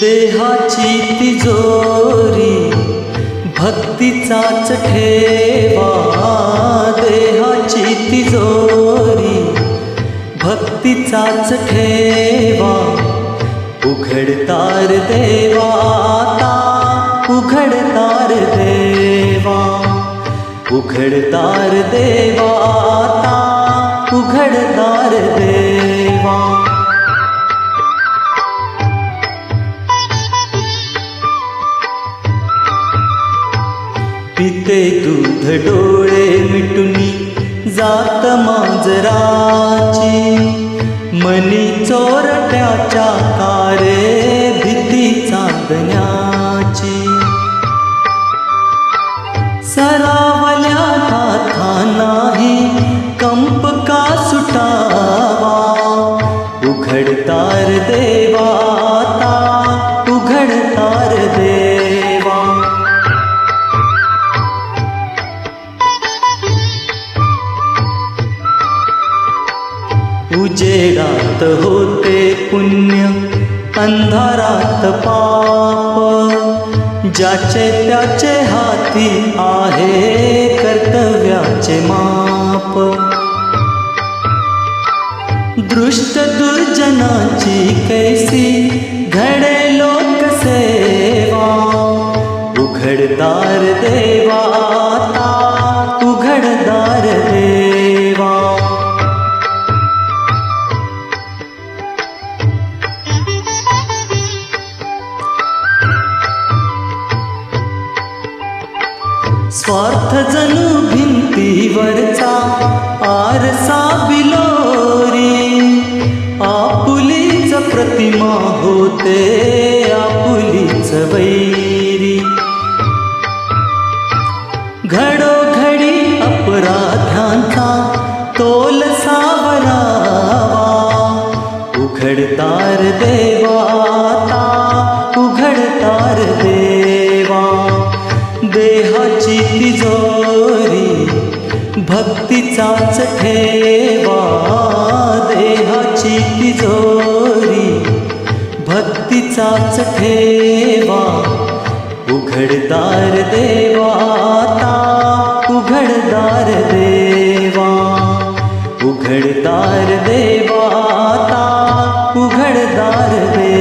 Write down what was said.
देहाची तिजोरी भक्तीचाच ठेवा, देहाची तिजोरी भक्तीचाच ठेवा. उघडतार देवा आता, उघडतार देवा, उघडतार देवा आता, उघडतार देवा. पिते दूध डोळे मिटुनी जात मांजराची, मनी चोरट्याच्या कारे भीती चांदण्याची. सरावल्या हाता नाही कंप का सुटावा, उघडतार देवा आता, उघडतार देवा. उजेडात होते पुण्य अंधारात पाप, ज्याचे त्याचे हाती आहे कर्तव्याचे माप. दृष्ट दुर्जनाची कैसी घडे लोकसेवा, उघडतार देवा आता, उघडतार देवा. स्वार्थ जणू भिंतीवरचा आरसा बिलोरी, आपुलीच प्रतिमा होते आपुलीच वैरी. घडोघडी अपराध्यांचा तोल सावरावा, उघडतार देवा आता, उघडतार देवा. देहाची तिजोरी भक्तीचाच ठेवा, देहाची तिजोरी भक्तीचाच ठेवा. उघडतार देवा आता, उघडतार देवा, उघडतार देवा आता, उघडतार देवा.